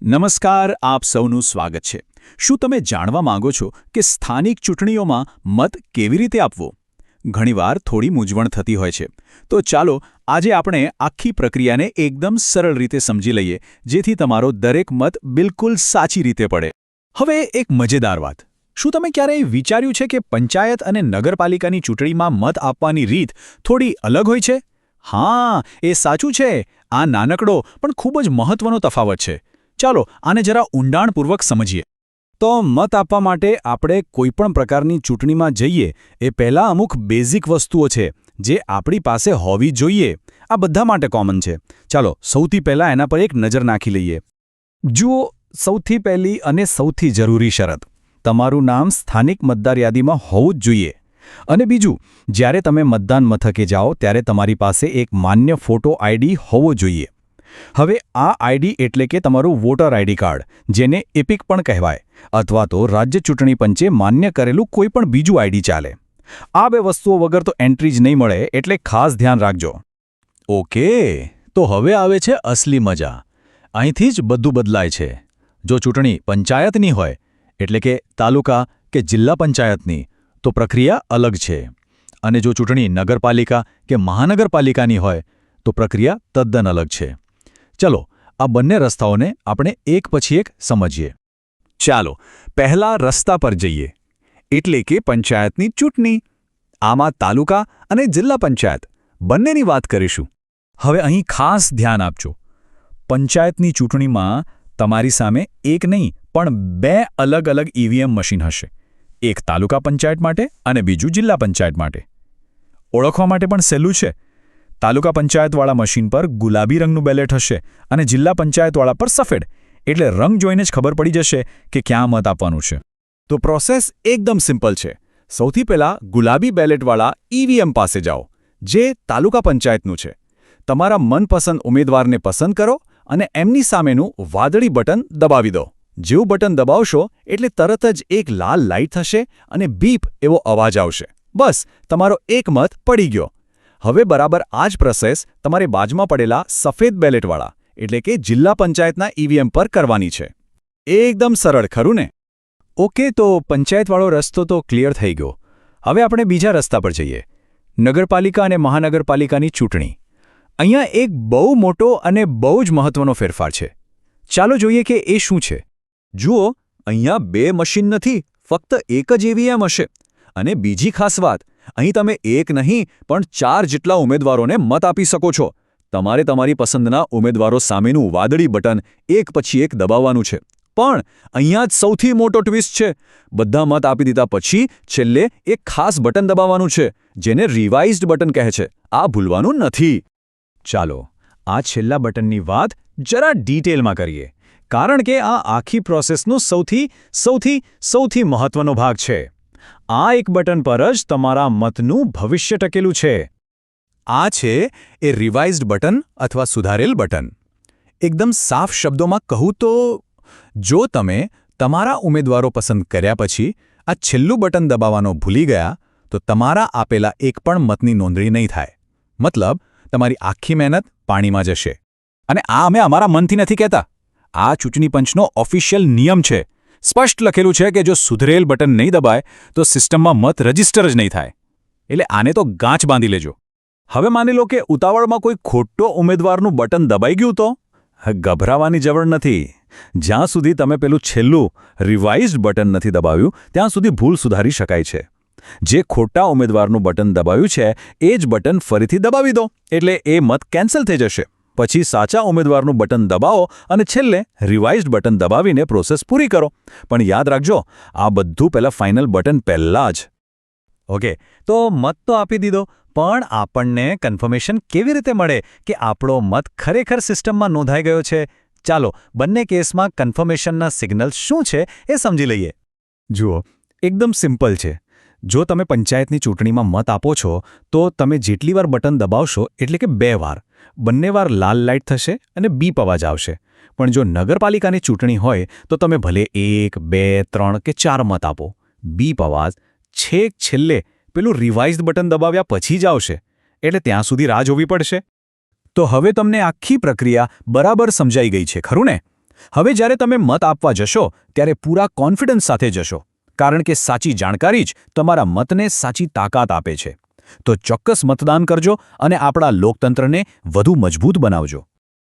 નમસ્કાર, આપ સૌનું સ્વાગત છે. શું તમે જાણવા માંગો છો કે સ્થાનિક ચૂંટણીઓમાં મત કેવી રીતે આપવો? ઘણીવાર થોડી મૂંઝવણ થતી હોય છે. તો ચાલો આજે આપણે આખી પ્રક્રિયાને એકદમ સરળ રીતે સમજી લઈએ, જેથી તમારો દરેક મત બિલકુલ સાચી રીતે પડે. હવે એક મજેદાર વાત. શું તમે ક્યારેય વિચાર્યું છે કે પંચાયત અને નગરપાલિકાની ચૂંટણીમાં મત આપવાની રીત થોડી અલગ હોય છે? હા, એ સાચું છે. આ નાનકડો પણ ખૂબ જ મહત્વનો તફાવત છે. ચાલો આને જરા ઊંડાણપૂર્વક સમજીએ. તો મત આપવા માટે આપણે કોઈપણ પ્રકારની ચૂંટણીમાં જઈએ એ પહેલાં અમુક બેઝિક વસ્તુઓ છે જે આપણી પાસે હોવી જોઈએ. આ બધા માટે કોમન છે. ચાલો સૌથી પહેલાં એના પર એક નજર નાખી લઈએ. જુઓ, સૌથી પહેલી અને સૌથી જરૂરી શરત, તમારું નામ સ્થાનિક મતદાર યાદીમાં હોવું જ જોઈએ. અને બીજું, જ્યારે તમે મતદાન મથકે જાઓ ત્યારે તમારી પાસે એક માન્ય ફોટો આઈડી હોવો જોઈએ. હવે આ આઈડી એટલે કે તમારું વોટર આઈડી કાર્ડ, જેને એપિક પણ કહેવાય, અથવા તો રાજ્ય ચૂંટણી પંચે માન્ય કરેલું કોઈ પણ બીજું આઈડી ચાલે. આ બે વસ્તુઓ વગર તો એન્ટ્રી જ નહીં મળે, એટલે ખાસ ધ્યાન રાખજો. ઓકે, તો હવે આવે છે અસલી મજા. અહીંથી જ બધું બદલાય છે. જો ચૂંટણી પંચાયતની હોય, એટલે કે તાલુકા કે જિલ્લા પંચાયતની, તો પ્રક્રિયા અલગ છે. અને જો ચૂંટણી નગરપાલિકા કે મહાનગરપાલિકાની હોય, તો પ્રક્રિયા તદ્દન અલગ છે. ચલો આ બંને રસ્તાઓને આપણે એક પછી એક સમજીએ. ચાલો પહેલા રસ્તા પર જઈએ, એટલે કે પંચાયતની ચૂંટણી. આમાં તાલુકા અને જિલ્લા પંચાયત બંનેની વાત કરીશું. હવે અહીં ખાસ ધ્યાન આપજો. પંચાયતની ચૂંટણીમાં તમારી સામે એક નહીં પણ બે અલગ અલગ ઈવીએમ મશીન હશે. એક તાલુકા પંચાયત માટે અને બીજું જિલ્લા પંચાયત માટે. ઓળખવા માટે પણ સહેલું છે. તાલુકા પંચાયતવાળા મશીન પર ગુલાબી રંગનું બેલેટ હશે અને જિલ્લા પંચાયતવાળા પર સફેદ, એટલે રંગ જોઈને જ ખબર પડી જશે કે ક્યાં મત આપવાનું છે. તો પ્રોસેસ એકદમ સિમ્પલ છે. સૌથી પહેલાં ગુલાબી બેલેટવાળા ઈવીએમ પાસે જાઓ, જે તાલુકા પંચાયતનું છે. તમારા મનપસંદ ઉમેદવારને પસંદ કરો અને એમની સામેનું વાદળી બટન દબાવી દો. જેવું બટન દબાવશો એટલે તરત જ એક લાલ લાઇટ થશે અને બીપ એવો અવાજ આવશે. બસ, તમારો એક મત પડી ગયો. હવે બરાબર આ જ પ્રોસેસ તમારે બાજુમાં પડેલા સફેદ બેલેટવાળા, એટલે કે જિલ્લા પંચાયતના ઈવીએમ પર કરવાની છે. એકદમ સરળ, ખરું ને? ઓકે, તો પંચાયતવાળો રસ્તો તો ક્લિયર થઈ ગયો. હવે આપણે બીજા રસ્તા પર જઈએ. નગરપાલિકા અને મહાનગરપાલિકાની ચૂંટણી. અહીંયા એક બહુ મોટો અને બહુ જ મહત્વનો ફેરફાર છે. ચાલો જોઈએ કે એ શું છે. જુઓ, અહીંયા બે મશીન નથી, ફક્ત એક જ ઈવીએમ હશે. અને બીજી ખાસ વાત, અહીં તમે એક નહીં પણ 4 જેટલા ઉમેદવારોને મત આપી શકો છો. તમારે તમારી પસંદના ઉમેદવારો સામેનું વાદળી બટન એક પછી એક દબાવવાનું છે. પણ અહીંયા જ સૌથી મોટો ટ્વિસ્ટ છે. બધા મત આપી દીધા પછી છેલ્લે એક ખાસ બટન દબાવવાનું છે, જેને રિવાઇઝ્ડ બટન કહે છે. આ ભૂલવાનું નથી. ચાલો આ છેલ્લા બટનની વાત જરા ડિટેલમાં કરીએ, કારણ કે આ આખી પ્રોસેસનો સૌથી મહત્વનો ભાગ છે. આ એક બટન પર જ તમારા મતનું ભવિષ્ય ટકેલું છે. આ છે એ રિવાઇઝ્ડ બટન અથવા સુધારેલ બટન. એકદમ સાફ શબ્દોમાં કહું તો, જો તમે તમારા ઉમેદવારો પસંદ કર્યા પછી આ છેલ્લું બટન દબાવવાનો ભૂલી ગયા, તો તમારા આપેલા એક પણ મતની નોંધણી નહીં થાય. મતલબ, તમારી આખી મહેનત પાણીમાં જશે. અને આ અમે અમારા મનથી નથી કહેતા. આ ચૂંટણી પંચનો ઓફિશિયલ નિયમ છે. સ્પષ્ટ લખેલું છે કે જો સુધરેલ બટન નહીં દબાય તો સિસ્ટમમાં મત રજીસ્ટર જ નહીં થાય. એટલે આને તો ગાંચ બાંધી લેજો. હવે માની લો કે ઉતાવળમાં કોઈ ખોટો ઉમેદવારનું બટન દબાઈ ગયું તો ગભરાવાની જરૂર નથી. જ્યાં સુધી તમે પેલું છેલ્લું રિવાઇઝ્ડ બટન નથી દબાવ્યું, ત્યાં સુધી ભૂલ સુધારી શકાય છે. જે ખોટા ઉમેદવારનું બટન દબાવ્યું છે એ જ બટન ફરીથી દબાવી દો, એટલે એ મત કેન્સલ થઈ જશે. પછી સાચા ઉમેદવારનું બટન દબાવો અને છેલ્લે રિવાઇઝ્ડ બટન દબાવીને પ્રોસેસ પૂરી કરો. પણ યાદ રાખજો, આ બધું પહેલાં ફાઇનલ બટન પહેલાં જ. ઓકે, તો મત તો આપી દીધો, પણ આપણને કન્ફર્મેશન કેવી રીતે મળે કે આપણો મત ખરેખર સિસ્ટમમાં નોંધાઈ ગયો છે? ચાલો બંને કેસમાં કન્ફર્મેશનના સિગ્નલ્સ શું છે એ સમજી લઈએ. જુઓ, એકદમ સિમ્પલ છે. જો તમે પંચાયતની ચૂંટણીમાં મત આપો છો, તો તમે જેટલી વાર બટન દબાવશો, એટલે કે 2 વાર, બંને વાર લાલ લાઇટ થશે અને બીપ અવાજ આવશે. પણ જો નગરપાલિકાની ચૂંટણી હોય તો તમે ભલે 1, 2, 3 કે 4 મત આપો, બીપ અવાજ છેક છેલ્લે પેલું રિવાઇઝ્ડ બટન દબાવ્યા પછી જ આવશે. એટલે ત્યાં સુધી રાહ જોવી પડશે. તો હવે તમને આખી પ્રક્રિયા બરાબર સમજાઈ ગઈ છે, ખરું ને? હવે જ્યારે તમે મત આપવા જશો ત્યારે પૂરા કોન્ફિડન્સ સાથે જશો, કારણ કે સાચી જાણકારી જ તમારા મતને સાચી તાકાત આપે છે. તો ચોક્કસ મતદાન કરજો અને આપણા લોકતંત્રને વધુ મજબૂત બનાવજો.